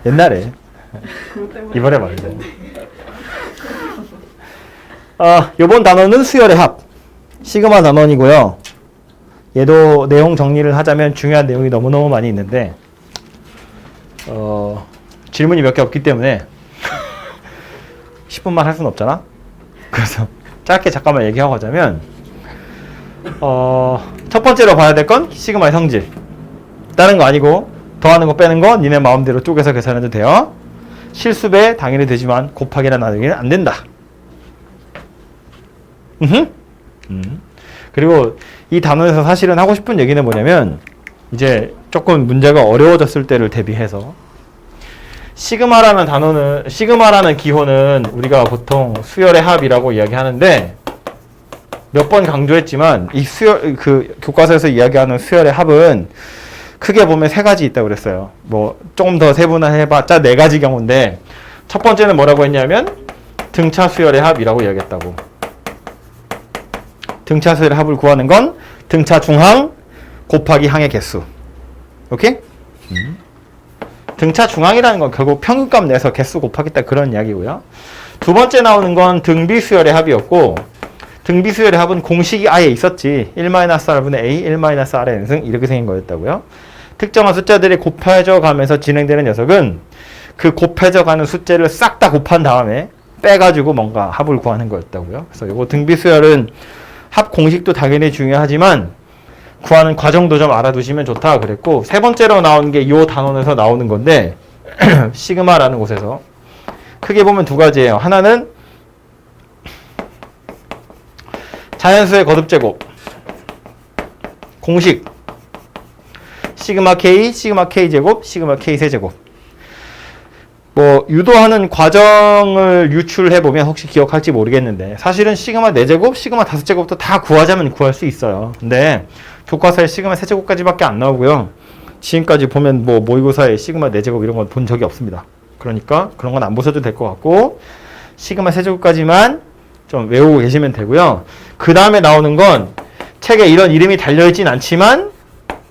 옛날에. 이번에 말이죠. 요번 단원은 수열의 합. 시그마 단원이고요. 얘도 내용 정리를 하자면 중요한 내용이 너무너무 많이 있는데, 질문이 몇 개 없기 때문에 10분만 할 수는 없잖아? 그래서 짧게 잠깐만 얘기하고 하자면, 첫 번째로 봐야 될 건 시그마의 성질. 다른 거 아니고, 더하는 거 빼는 거 니네 마음대로 쪼개서 계산해도 돼요. 실수배 당연히 되지만 곱하기나 나누기는 안 된다. 그리고 이 단원에서 사실은 하고 싶은 얘기는 뭐냐면, 이제 조금 문제가 어려워졌을 때를 대비해서 시그마라는 기호는 우리가 보통 수열의 합이라고 이야기하는데, 몇 번 강조했지만 이 교과서에서 이야기하는 수열의 합은 크게 보면 세 가지 있다고 그랬어요. 뭐 조금 더 세분화해봤자 네 가지 경우인데, 첫 번째는 뭐라고 했냐면 등차 수열의 합이라고 이야기했다고. 등차 수열의 합을 구하는 건 등차 중항 곱하기 항의 개수. 오케이? 등차 중항이라는 건 결국 평균값 내서 개수 곱하겠다 그런 이야기고요. 두 번째 나오는 건 등비 수열의 합이었고, 등비 수열의 합은 공식이 아예 있었지. 1-r분의 a, 1-r의 n승 이렇게 생긴 거였다고요. 특정한 숫자들이 곱해져 가면서 진행되는 녀석은 그 곱해져 가는 숫자를 싹 다 곱한 다음에 빼가지고 뭔가 합을 구하는 거였다고요. 그래서 이거 등비 수열은 합 공식도 당연히 중요하지만 구하는 과정도 좀 알아두시면 좋다 그랬고, 세 번째로 나온 게 이 단원에서 나오는 건데 시그마라는 곳에서 크게 보면 두 가지예요. 하나는 자연수의 거듭제곱 공식 시그마 K, 시그마 K제곱, 시그마 K 세제곱. 뭐 유도하는 과정을 유출해보면 혹시 기억할지 모르겠는데, 사실은 시그마 4제곱, 시그마 5제곱도 다 구하자면 구할 수 있어요. 근데 교과서에 시그마 3제곱까지밖에 안 나오고요. 지금까지 보면 뭐 모의고사에 시그마 4제곱 이런 건 본 적이 없습니다. 그러니까 그런 건 안 보셔도 될 것 같고, 시그마 3제곱까지만 좀 외우고 계시면 되고요. 그 다음에 나오는 건 책에 이런 이름이 달려있진 않지만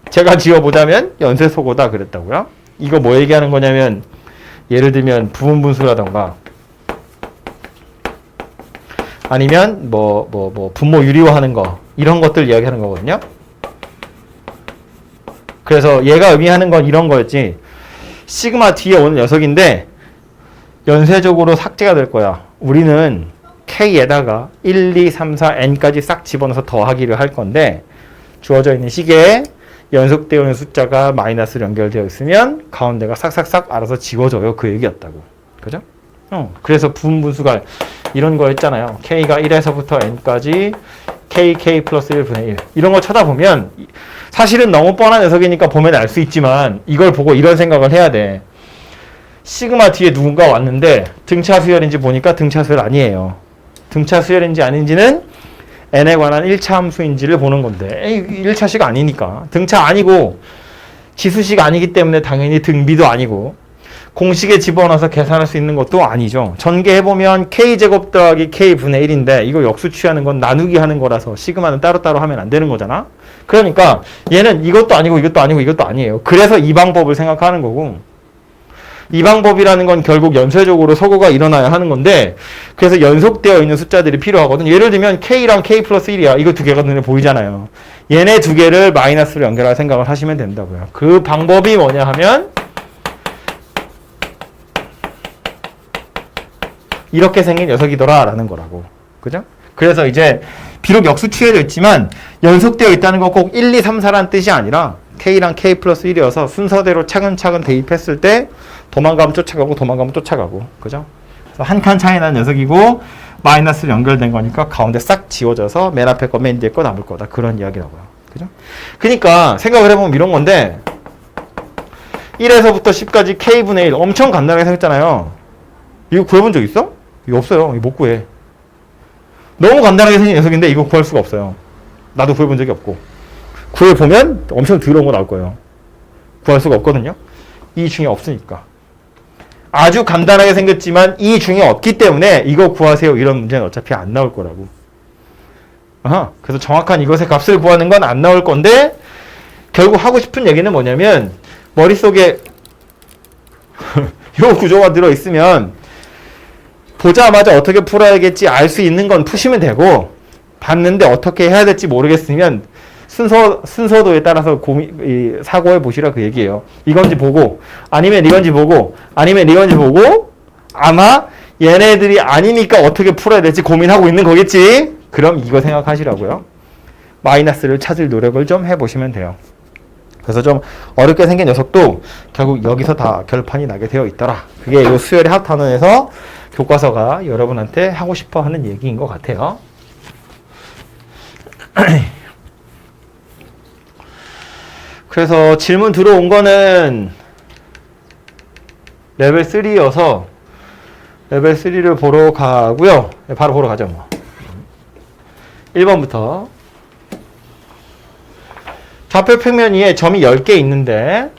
제가 지어보자면 연쇄소고다 그랬다고요. 이거 뭐 얘기하는 거냐면, 예를 들면 부분분수라던가 아니면 분모 유리화하는 거, 이런 것들 이야기하는 거거든요. 그래서 얘가 의미하는 건 이런 거였지. 시그마 뒤에 오는 녀석인데 연쇄적으로 삭제가 될 거야. 우리는 K에다가 1, 2, 3, 4, N까지 싹 집어넣어서 더하기를 할 건데, 주어져 있는 식에 연속되어 있는 숫자가 마이너스로 연결되어 있으면 가운데가 싹싹싹 알아서 지워져요. 그 얘기였다고. 그죠? 그래서 부분분수가 이런 거였잖아요. K가 1에서부터 N까지 KK 플러스 1분의 1. 이런 거 쳐다보면 사실은 너무 뻔한 녀석이니까 보면 알 수 있지만, 이걸 보고 이런 생각을 해야 돼. 시그마 뒤에 누군가 왔는데 등차 수열인지 보니까 등차 수열 아니에요. 등차 수열인지 아닌지는 n에 관한 1차 함수인지를 보는 건데, 1차식 아니니까. 등차 아니고 지수식 아니기 때문에 당연히 등비도 아니고 공식에 집어넣어서 계산할 수 있는 것도 아니죠. 전개해보면 k제곱 더하기 k분의 1인데 이거 역수 취하는 건 나누기 하는 거라서 시그마는 따로따로 하면 안 되는 거잖아. 그러니까 얘는 이것도 아니고 이것도 아니고 이것도 아니에요. 그래서 이 방법을 생각하는 거고, 이 방법이라는 건 결국 연쇄적으로 소거가 일어나야 하는 건데, 그래서 연속되어 있는 숫자들이 필요하거든. 예를 들면 K랑 K 플러스 1이야. 이거 두 개가 눈에 보이잖아요. 얘네 두 개를 마이너스로 연결할 생각을 하시면 된다고요. 그 방법이 뭐냐 하면 이렇게 생긴 녀석이더라 라는 거라고. 그죠? 그래서 이제 비록 역수 취해져 있지만 연속되어 있다는 거 꼭 1, 2, 3, 4라는 뜻이 아니라 K랑 K 플러스 1이어서 순서대로 차근차근 대입했을 때 도망가면 쫓아가고 도망가면 쫓아가고. 그죠? 한 칸 차이 나는 녀석이고 마이너스로 연결된 거니까 가운데 싹 지워져서 맨 앞에 거 맨 뒤에 거 남을 거다. 그런 이야기라고요. 그죠? 그러니까 생각을 해보면 이런 건데, 1에서부터 10까지 K분의 1 엄청 간단하게 생겼잖아요. 이거 구해본 적 있어? 이거 없어요. 이거 못 구해. 너무 간단하게 생긴 녀석인데 이거 구할 수가 없어요. 나도 구해본 적이 없고. 구해보면 엄청 더러운 거 나올 거예요. 구할 수가 없거든요. 이 중에 없으니까. 아주 간단하게 생겼지만 이 중에 없기 때문에 이거 구하세요. 이런 문제는 어차피 안 나올 거라고. 그래서 정확한 이것의 값을 구하는 건 안 나올 건데, 결국 하고 싶은 얘기는 뭐냐면, 머릿속에 요 구조가 들어있으면 보자마자 어떻게 풀어야겠지 알 수 있는 건 푸시면 되고, 봤는데 어떻게 해야 될지 모르겠으면 순서도에 따라서 사고해 보시라 그 얘기예요. 이건지 보고, 아니면 이건지 보고, 아니면 이건지 보고, 아마 얘네들이 아니니까 어떻게 풀어야 될지 고민하고 있는 거겠지? 그럼 이거 생각하시라고요. 마이너스를 찾을 노력을 좀 해보시면 돼요. 그래서 좀 어렵게 생긴 녀석도 결국 여기서 다 결판이 나게 되어 있더라. 그게 이 수열의 합단원에서 교과서가 여러분한테 하고 싶어 하는 얘기인 것 같아요. 그래서 질문 들어온 거는 레벨 3여서 레벨 3를 보러 가고요. 바로 보러 가죠. 뭐. 1번부터 좌표 평면 위에 점이 10개 있는데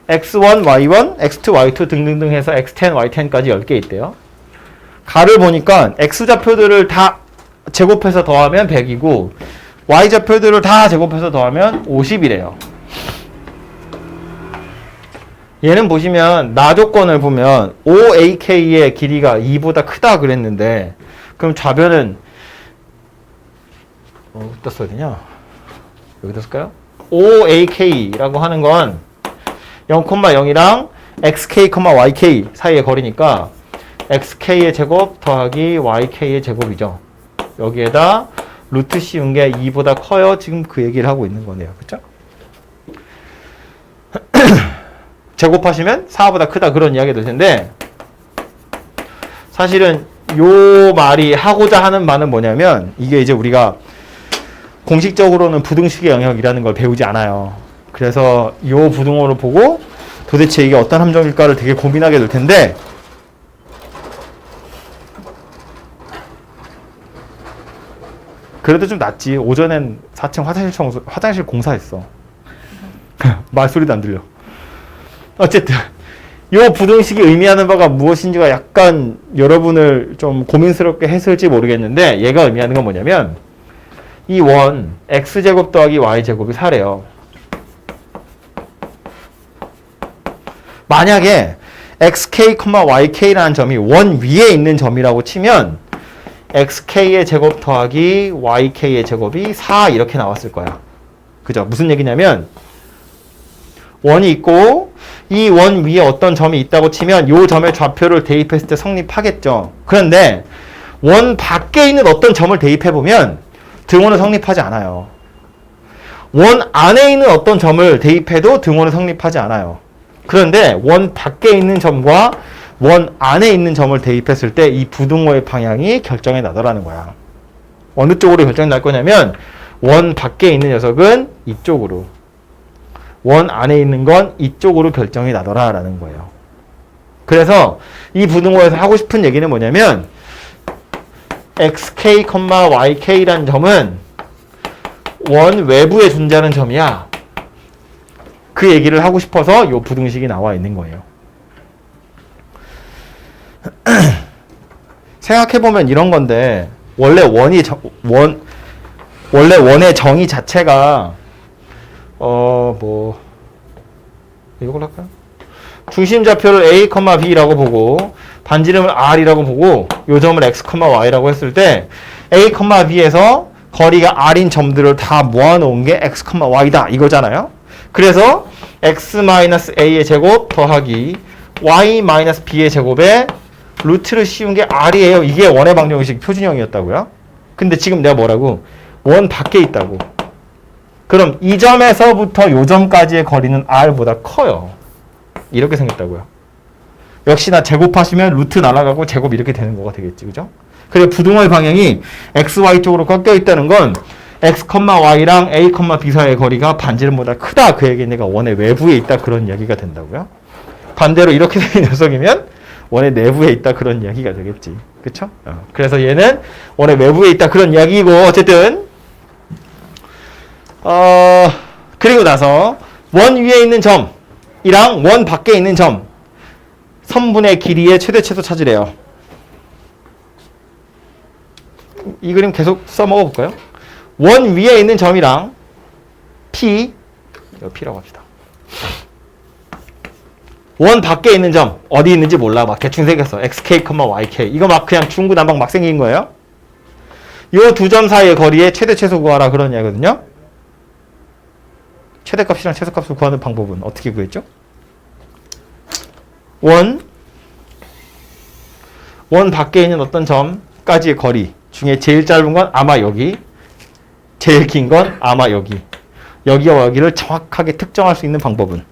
x1, y1, x2, y2 등등등 해서 x10, y10까지 10개 있대요. 가를 보니까 x좌표들을 다 제곱해서 더하면 100이고 y좌표들을 다 제곱해서 더하면 50이래요. 얘는 보시면 나 조건을 보면 OAK의 길이가 2보다 크다 그랬는데 그럼 좌변은 어디다 써야 되냐? 여기다 쓸까요? OAK라고 하는 건 0,0이랑 xk, yk 사이의 거리니까 xk의 제곱 더하기 yk의 제곱이죠. 여기에다 루트 씌운 게 2보다 커요. 지금 그 얘기를 하고 있는 거네요. 그쵸? 제곱하시면 4보다 크다 그런 이야기가 될 텐데 사실은 요 말이 하고자 하는 말은 뭐냐면 이게 이제 우리가 공식적으로는 부등식의 영역이라는 걸 배우지 않아요. 그래서 요 부등호를 보고 도대체 이게 어떤 함정일까를 되게 고민하게 될 텐데 그래도 좀 낫지. 오전엔 4층 화장실 공사했어. 말소리도 안 들려. 어쨌든 요 부등식이 의미하는 바가 무엇인지가 약간 여러분을 좀 고민스럽게 했을지 모르겠는데 얘가 의미하는 건 뭐냐면 이 원 x제곱 더하기 y제곱이 4래요. 만약에 xk, yk라는 점이 원 위에 있는 점이라고 치면 xk의 제곱 더하기 yk의 제곱이 4 이렇게 나왔을 거야. 그죠? 무슨 얘기냐면 원이 있고 이 원 위에 어떤 점이 있다고 치면 이 점의 좌표를 대입했을 때 성립하겠죠. 그런데 원 밖에 있는 어떤 점을 대입해보면 등호는 성립하지 않아요. 원 안에 있는 어떤 점을 대입해도 등호는 성립하지 않아요. 그런데 원 밖에 있는 점과 원 안에 있는 점을 대입했을 때 이 부등호의 방향이 결정이 나더라는 거야. 어느 쪽으로 결정이 날 거냐면 원 밖에 있는 녀석은 이쪽으로, 원 안에 있는 건 이쪽으로 결정이 나더라라는 거예요. 그래서 이 부등호에서 하고 싶은 얘기는 뭐냐면 xk, yk라는 점은 원 외부에 존재하는 점이야. 그 얘기를 하고 싶어서 이 부등식이 나와 있는 거예요. 생각해보면 이런 건데 원래 원의 정의 자체가 이걸 할까요? 중심 좌표를 a, b라고 보고 반지름을 r이라고 보고 요 점을 x, y라고 했을 때 a, b에서 거리가 r인 점들을 다 모아놓은 게 x, y다 이거잖아요. 그래서 x-a의 제곱 더하기 y-b의 제곱에 루트를 씌운 게 r이에요. 이게 원의 방정식 표준형이었다고요. 근데 지금 내가 뭐라고? 원 밖에 있다고. 그럼 이 점에서부터 요 점까지의 거리는 r보다 커요. 이렇게 생겼다고요. 역시나 제곱하시면 루트 날아가고 제곱 이렇게 되는 거가 되겠지. 그죠? 그리고 부등호의 방향이 x, y 쪽으로 꺾여 있다는 건 x, y랑 a, b 사이의 거리가 반지름보다 크다. 그 얘기는 내가 원의 외부에 있다. 그런 이야기가 된다고요. 반대로 이렇게 생긴 녀석이면 원의 내부에 있다. 그런 이야기가 되겠지. 그쵸? 그래서 얘는 원의 외부에 있다. 그런 이야기이고 어쨌든 그리고 나서 원 위에 있는 점이랑 원 밖에 있는 점 선분의 길이의 최대치도 찾으래요. 이 그림 계속 써먹어 볼까요? 원 위에 있는 점이랑 P, 이거 P라고 합시다. 원 밖에 있는 점 어디 있는지 몰라. 막 대충 생겼어. xk, yk. 이거 막 그냥 중구난방 막 생긴 거예요. 요 두 점 사이의 거리의 최대 최소 구하라 그런 이야기거든요. 최대값이랑 최소값을 구하는 방법은 어떻게 구했죠? 원 밖에 있는 어떤 점까지의 거리 중에 제일 짧은 건 아마 여기, 제일 긴 건 아마 여기. 여기와 여기를 정확하게 특정할 수 있는 방법은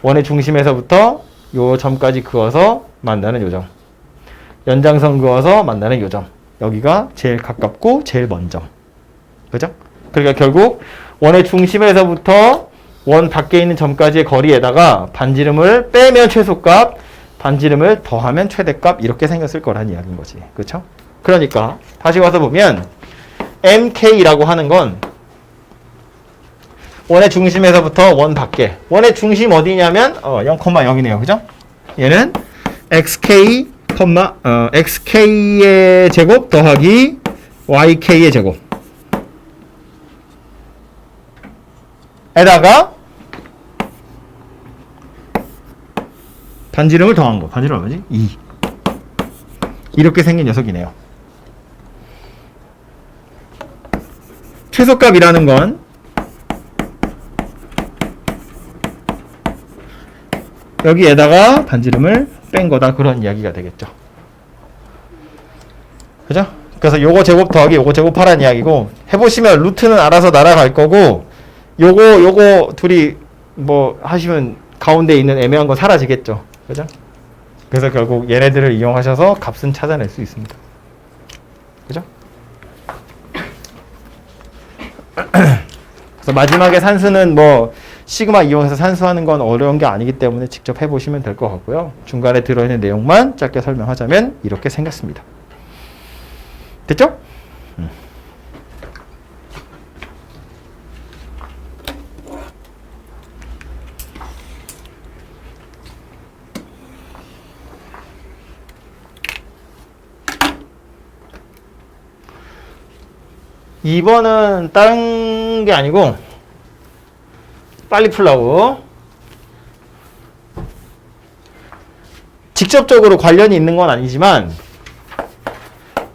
원의 중심에서부터 요 점까지 그어서 만나는 요 점. 연장선 그어서 만나는 요 점. 여기가 제일 가깝고 제일 먼 점. 그죠? 그러니까 결국 원의 중심에서부터 원 밖에 있는 점까지의 거리에다가 반지름을 빼면 최소값, 반지름을 더하면 최대값 이렇게 생겼을 거란 이야기인 거지. 그렇죠? 그러니까 다시 와서 보면 MK라고 하는 건 원의 중심에서부터 원 밖에. 원의 중심 어디냐면 0,0이네요. 그죠? 얘는 XK, XK의 제곱 더하기 YK의 제곱 에다가 반지름을 더한 거. 반지름 얼마지? 2. 이렇게 생긴 녀석이네요. 최소값이라는 건 여기에다가 반지름을 뺀 거다. 그런 이야기가 되겠죠. 그죠? 그래서 요거 제곱 더하기 요거 제곱하라는 이야기고, 해보시면 루트는 알아서 날아갈 거고, 요거 둘이 뭐 하시면 가운데 있는 애매한 거 사라지겠죠. 그죠? 그래서 결국 얘네들을 이용하셔서 값은 찾아낼 수 있습니다. 그죠? 그래서 마지막에 산수는 뭐 시그마 이용해서 산수하는 건 어려운 게 아니기 때문에 직접 해보시면 될 것 같고요. 중간에 들어있는 내용만 짧게 설명하자면 이렇게 생겼습니다. 됐죠? 2번은 다른 게 아니고 빨리 풀라고 직접적으로 관련이 있는 건 아니지만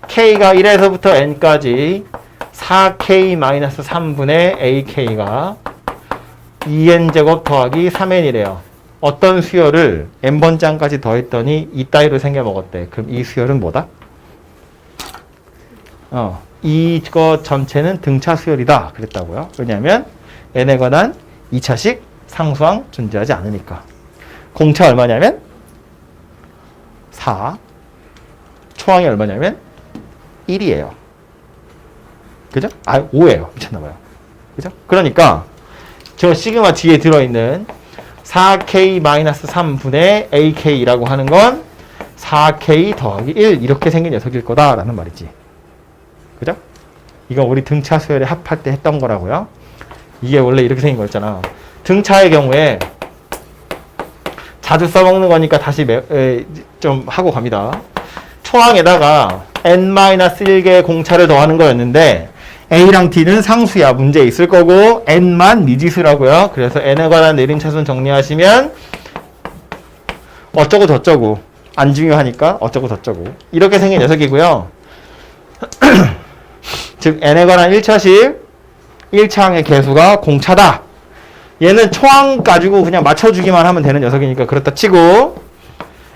K가 1에서부터 N까지 4K-3분의 AK가 2N제곱 더하기 3N이래요. 어떤 수열을 N번장까지 더했더니 이따위로 생겨먹었대. 그럼 이 수열은 뭐다? 이거 전체는 등차 수열이다 그랬다고요. 왜냐하면 n에 관한 2차식 상수항 존재하지 않으니까. 공차 얼마냐면 4, 초항이 얼마냐면 1이에요. 그죠? 5예요. 미쳤나봐요. 그죠? 그러니까 저 시그마 뒤에 들어있는 4K-3분의 AK라고 하는 건 4K 더하기 1 이렇게 생긴 녀석일 거다라는 말이지. 그죠? 이거 우리 등차 수열에 합할 때 했던 거라고요. 이게 원래 이렇게 생긴 거였잖아. 등차의 경우에 자주 써먹는 거니까 다시 좀 하고 갑니다. 초항에다가 n-1개의 공차를 더하는 거였는데 A랑 D는 상수야. 문제에 있을 거고 N만 미지수라고요. 그래서 N에 관한 내림차순 정리하시면 어쩌고 저쩌고 안 중요하니까 어쩌고 저쩌고 이렇게 생긴 녀석이고요. 즉 n에 관한 1차식 1차항의 개수가 공차다. 얘는 초항 가지고 그냥 맞춰주기만 하면 되는 녀석이니까 그렇다 치고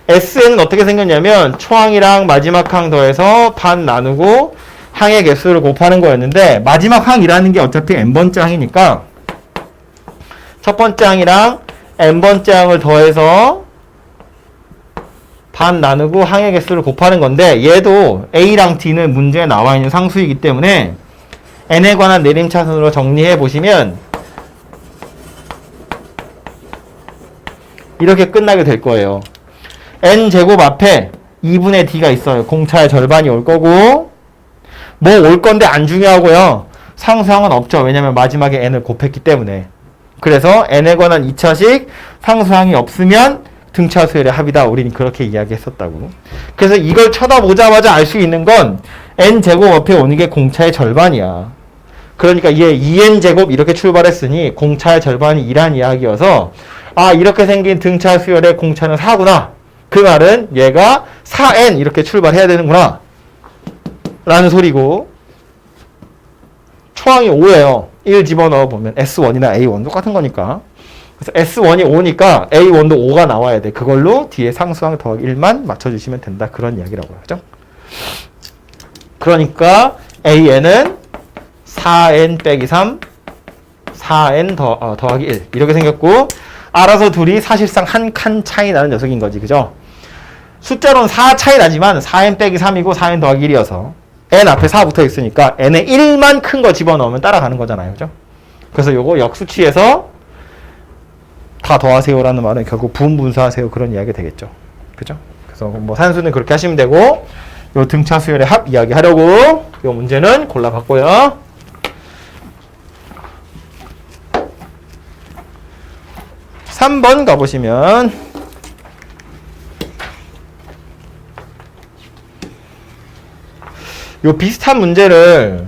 SN은 어떻게 생겼냐면 초항이랑 마지막 항 더해서 반 나누고 항의 개수를 곱하는 거였는데 마지막 항이라는 게 어차피 n번째 항이니까 첫 번째 항이랑 n번째 항을 더해서 반 나누고 항의 개수를 곱하는 건데 얘도 A랑 D는 문제에 나와 있는 상수이기 때문에 n에 관한 내림차순으로 정리해 보시면 이렇게 끝나게 될 거예요. n제곱 앞에 2분의 D가 있어요. 공차의 절반이 올 거고 뭐 올 건데 안 중요하고요. 상수항은 없죠. 왜냐면 마지막에 n을 곱했기 때문에. 그래서 n에 관한 2차식 상수항이 없으면 등차 수열의 합이다. 우리는 그렇게 이야기했었다고. 그래서 이걸 쳐다보자마자 알 수 있는 건 n제곱 앞에 오는 게 공차의 절반이야. 그러니까 얘 2n제곱 이렇게 출발했으니 공차의 절반이 2란 이야기여서 아 이렇게 생긴 등차 수열의 공차는 4구나. 그 말은 얘가 4n 이렇게 출발해야 되는구나 라는 소리고 초항이 5예요. 1 집어넣어 보면 S1이나 A1 똑같은 거니까. 그래서 S1이 5니까 A1도 5가 나와야 돼. 그걸로 뒤에 상수항 더하기 1만 맞춰주시면 된다. 그런 이야기라고요. 그죠? 그러니까 AN은 4n 빼기 3, 4n 더하기 1 이렇게 생겼고 알아서 둘이 사실상 한 칸 차이 나는 녀석인 거지. 그죠? 숫자로는 4 차이 나지만 4n 빼기 3이고 4n 더하기 1이어서 n 앞에 4 붙어 있으니까 n에 1만 큰 거 집어넣으면 따라가는 거잖아요. 그죠? 그래서 요거 역수치에서 다 더하세요라는 말은 결국 부분분수하세요 그런 이야기 되겠죠. 그죠? 그래서 뭐 산수는 그렇게 하시면 되고 요 등차 수열의 합 이야기 하려고 요 문제는 골라봤고요. 삼 번 가보시면 요 비슷한 문제를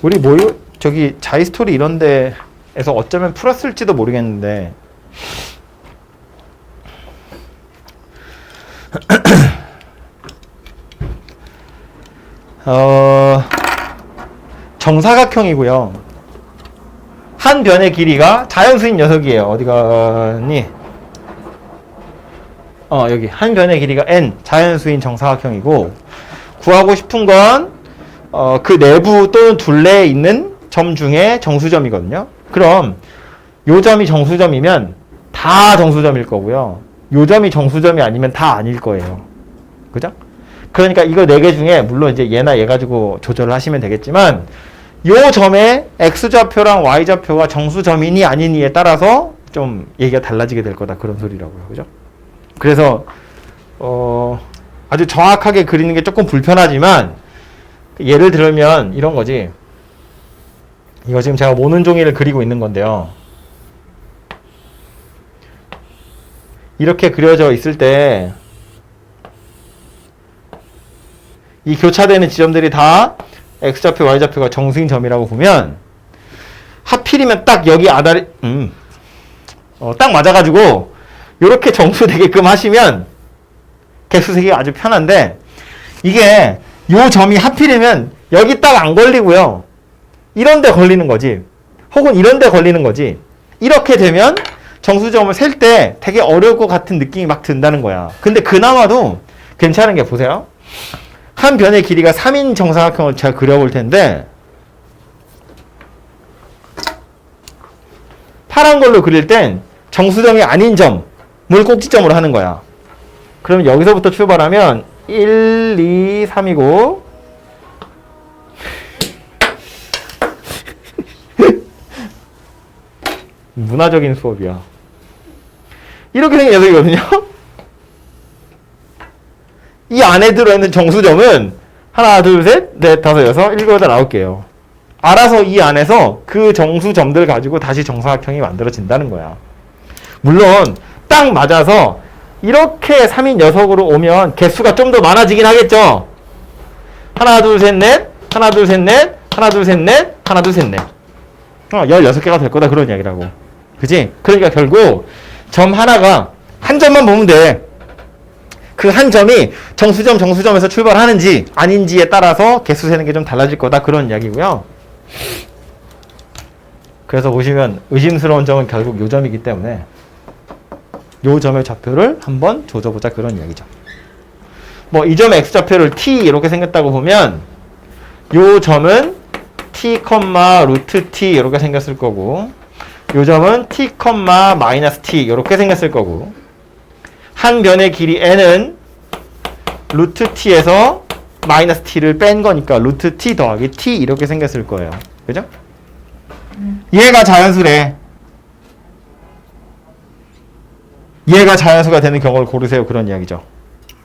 우리 저기 자이스토리 이런 데에서 어쩌면 풀었을지도 모르겠는데 정사각형이고요. 한 변의 길이가 자연수인 녀석이에요. 어디 가니? 여기 한 변의 길이가 n 자연수인 정사각형이고 구하고 싶은 건 그 내부 또는 둘레에 있는 점 중에 정수점이거든요. 그럼 요 점이 정수점이면 다 정수점일 거고요. 요 점이 정수점이 아니면 다 아닐 거예요. 그죠? 그러니까 이거 4개 중에 물론 이제 얘나 얘 가지고 조절을 하시면 되겠지만 요 점의 x좌표랑 y좌표가 정수점이니 아니니에 따라서 좀 얘기가 달라지게 될 거다. 그런 소리라고요. 그죠? 그래서 아주 정확하게 그리는 게 조금 불편하지만 예를 들면 이런 거지. 이거 지금 제가 모는 종이를 그리고 있는 건데요. 이렇게 그려져 있을 때 이 교차되는 지점들이 다 x좌표, y좌표가 정수인 점이라고 보면 하필이면 딱 여기 아다리 딱 맞아가지고 이렇게 정수되게끔 하시면 개수 세기가 아주 편한데 이게 요 점이 하필이면 여기 딱 안 걸리고요. 이런 데 걸리는 거지. 혹은 이런 데 걸리는 거지. 이렇게 되면 정수점을 셀 때 되게 어려울 것 같은 느낌이 막 든다는 거야. 근데 그나마도 괜찮은 게 보세요. 한 변의 길이가 3인 정사각형을 제가 그려볼 텐데 파란 걸로 그릴 땐 정수점이 아닌 점을 꼭지점으로 하는 거야. 그럼 여기서부터 출발하면 1, 2, 3이고 문화적인 수업이야. 이렇게 생긴 녀석이거든요. 이 안에 들어있는 정수점은 하나, 둘, 셋, 넷, 다섯, 여섯, 일곱, 여덟, 아홉 개예요. 알아서 이 안에서 그 정수점들 가지고 다시 정사각형이 만들어진다는 거야. 물론 딱 맞아서 이렇게 3인 녀석으로 오면 개수가 좀 더 많아지긴 하겠죠. 하나, 둘, 셋, 넷, 하나, 둘, 셋, 넷, 하나, 둘, 셋, 넷, 하나, 둘, 셋, 넷. 16개가 될 거다 그런 이야기라고. 그지? 그러니까 결국 점 하나가 한 점만 보면 돼. 그 한 점이 정수점에서 출발하는지 아닌지에 따라서 개수 세는 게 좀 달라질 거다 그런 이야기고요. 그래서 보시면 의심스러운 점은 결국 요 점이기 때문에 요 점의 좌표를 한번 조져보자 그런 이야기죠. 뭐 이 점의 x좌표를 t 이렇게 생겼다고 보면 요 점은 t, 루트 t 이렇게 생겼을 거고 요 점은 t, 마이너스 t 이렇게 생겼을 거고 한 변의 길이 n은 루트 t에서 마이너스 t를 뺀 거니까 루트 t 더하기 t 이렇게 생겼을 거예요. 그죠? 얘가 자연수래. 얘가 자연수가 되는 경우를 고르세요. 그런 이야기죠.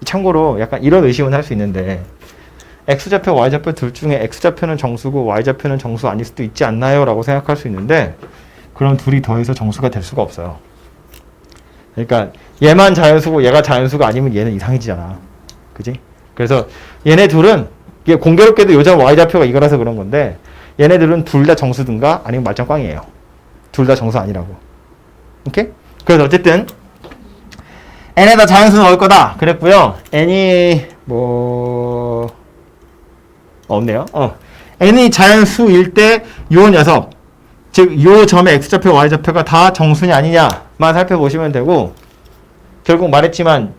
참고로 약간 이런 의심은 할 수 있는데 x좌표, y좌표 둘 중에 x좌표는 정수고 y좌표는 정수 아닐 수도 있지 않나요? 라고 생각할 수 있는데 그럼 둘이 더해서 정수가 될 수가 없어요. 그러니까 얘만 자연수고 얘가 자연수가 아니면 얘는 이상해지잖아. 그지? 그래서 얘네 둘은 이게 공교롭게도 요 점 y좌표가 이거라서 그런 건데 얘네들은 둘 다 정수든가 아니면 말짱 꽝이에요. 둘 다 정수 아니라고. 오케이? 그래서 어쨌든 n에다 자연수 넣을 거다 그랬고요. n이 없네요. n이 자연수일 때 요 녀석, 즉 요 점의 x좌표, y좌표가 다 정수냐 아니냐만 살펴보시면 되고, 결국 말했지만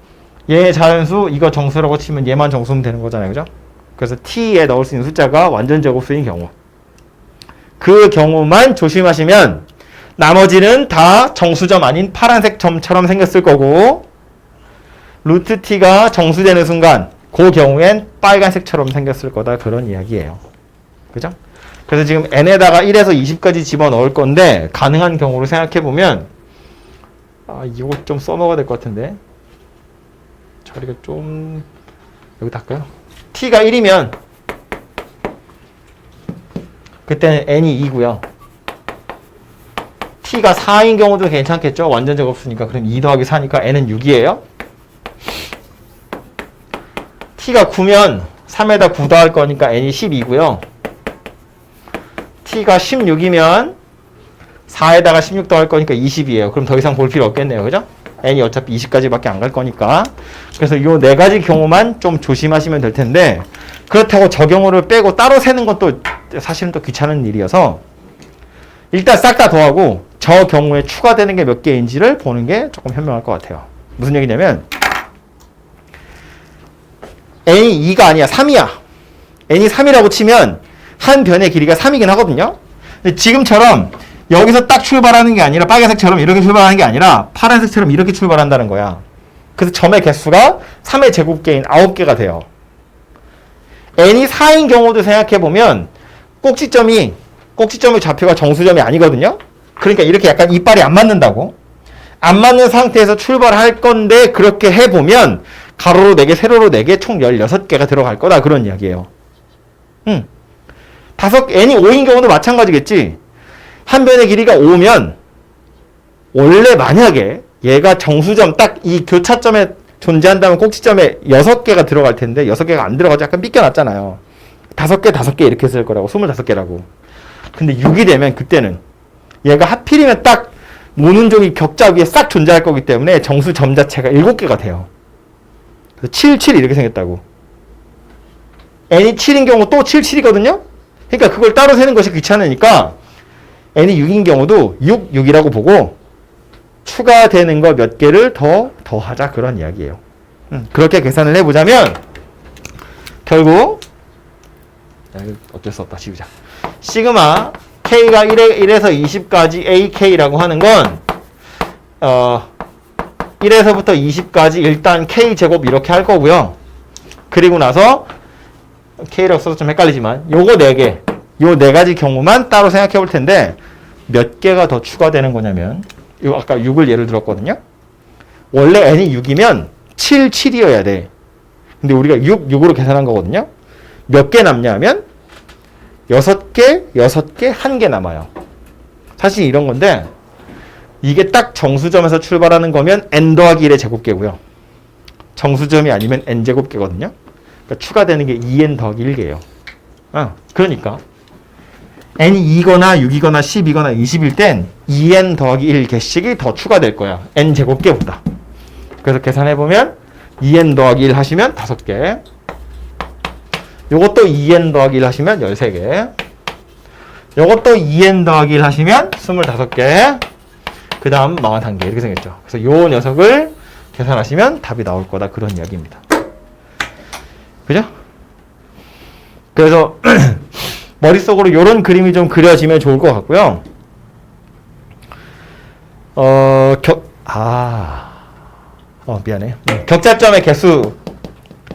얘 자연수 이거 정수라고 치면 얘만 정수면 되는 거잖아요. 그죠? 그래서 t에 넣을 수 있는 숫자가 완전 제곱수인 경우, 그 경우만 조심하시면 나머지는 다 정수점 아닌 파란색 점처럼 생겼을 거고, 루트 t가 정수되는 순간 그 경우엔 빨간색처럼 생겼을 거다, 그런 이야기예요. 그죠? 그래서 지금 n에다가 1에서 20까지 집어넣을 건데, 가능한 경우로 생각해보면 이거 좀 써먹어야 될 것 같은데 자리가 좀 여기 닦아요. t가 1이면 그때는 n이 2고요. t가 4인 경우도 괜찮겠죠? 완전 제곱수니까. 그럼 2 더하기 4니까 n은 6이에요. t가 9면 3에다 9 더할 거니까 n이 12고요. t가 16이면 4에다가 16 더할 거니까 20이에요. 그럼 더 이상 볼 필요 없겠네요. 그죠? n이 어차피 20까지밖에 안 갈 거니까. 그래서 요 네 가지 경우만 좀 조심하시면 될 텐데, 그렇다고 저 경우를 빼고 따로 세는 것도 사실은 또 귀찮은 일이어서 일단 싹 다 더하고 저 경우에 추가되는 게 몇 개인지를 보는 게 조금 현명할 것 같아요. 무슨 얘기냐면 n이 2가 아니야 3이야. n이 3이라고 치면 한 변의 길이가 3이긴 하거든요. 근데 지금처럼 여기서 딱 출발하는 게 아니라 빨간색처럼 이렇게 출발하는 게 아니라 파란색처럼 이렇게 출발한다는 거야. 그래서 점의 개수가 3의 제곱개인 9개가 돼요. n이 4인 경우도 생각해보면 꼭지점의 좌표가 정수점이 아니거든요. 그러니까 이렇게 약간 이빨이 안 맞는다고. 안 맞는 상태에서 출발할 건데, 그렇게 해보면 가로로 4개, 세로로 4개, 총 16개가 들어갈 거다, 그런 이야기예요. n이 5인 경우도 마찬가지겠지. 한 변의 길이가 5면 원래 만약에 얘가 정수점 딱 이 교차점에 존재한다면 꼭지점에 6개가 들어갈 텐데 6개가 안 들어가서 약간 삐껴놨잖아요. 5개 이렇게 쓸 거라고. 25개라고. 근데 6이 되면 그때는 얘가 하필이면 딱 모눈종이 격자 위에 싹 존재할 거기 때문에 정수점 자체가 7개가 돼요. 그래서 7, 7 이렇게 생겼다고. n이 7인 경우 또 7, 7이거든요. 그러니까 그걸 따로 세는 것이 귀찮으니까 n이 6인 경우도 6, 6이라고 보고 추가되는 거 몇 개를 더하자, 그런 이야기예요. 그렇게 계산을 해보자면 결국 어쩔 수 없다, 지우자. 시그마 k가 1에서 20까지 ak라고 하는 건 1에서부터 20까지 일단 k제곱 이렇게 할 거고요. 그리고 나서 k라고 써서 좀 헷갈리지만 요거 4개, 요 4가지 경우만 따로 생각해 볼 텐데, 몇 개가 더 추가되는 거냐면, 요 아까 6을 예를 들었거든요. 원래 n이 6이면 7, 7이어야 돼. 근데 우리가 6, 6으로 계산한 거거든요. 몇 개 남냐면 6개, 6개, 1개 남아요. 사실 이런 건데, 이게 딱 정수점에서 출발하는 거면 n 더하기 1의 제곱개고요. 정수점이 아니면 n 제곱개거든요. 그러니까 추가되는 게 2n 더하기 1개예요. 그러니까 n이 2거나 6이거나 10이거나 20일 땐 2n 더하기 1개씩이 더 추가될 거야. n 제곱개보다. 그래서 계산해보면 2n 더하기 1 하시면 5개. 요것도 2n 더하기 1 하시면 13개. 요것도 2n 더하기 1 하시면 25개. 그 다음 41개. 이렇게 생겼죠. 그래서 요 녀석을 계산하시면 답이 나올 거다, 그런 이야기입니다. 그죠? 그래서 머릿속으로 이런 그림이 좀 그려지면 좋을 것 같고요. 미안해. 격자점의 개수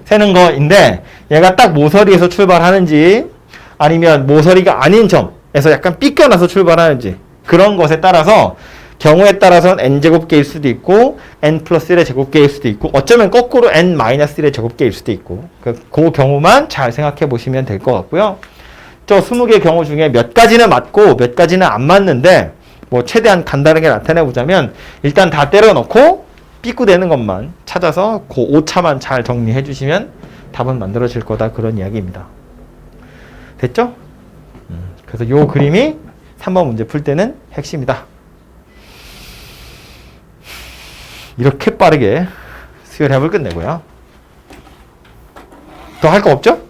세는 거인데, 얘가 딱 모서리에서 출발하는지 아니면 모서리가 아닌 점에서 약간 삐껴나서 출발하는지, 그런 것에 따라서 경우에 따라서는 n제곱개일 수도 있고 n 플러스 1의 제곱개일 수도 있고, 어쩌면 거꾸로 n 마이너스 1의 제곱개일 수도 있고, 그 경우만 잘 생각해 보시면 될 것 같고요. 저 20개 경우 중에 몇 가지는 맞고 몇 가지는 안 맞는데, 뭐 최대한 간단하게 나타내 보자면 일단 다 때려 넣고 삐꾸되는 것만 찾아서 그 오차만 잘 정리해 주시면 답은 만들어질 거다, 그런 이야기입니다. 됐죠? 그래서 요 그림이 3번 문제 풀 때는 핵심이다. 이렇게 빠르게 수열해을 끝내고요. 더 할 거 없죠?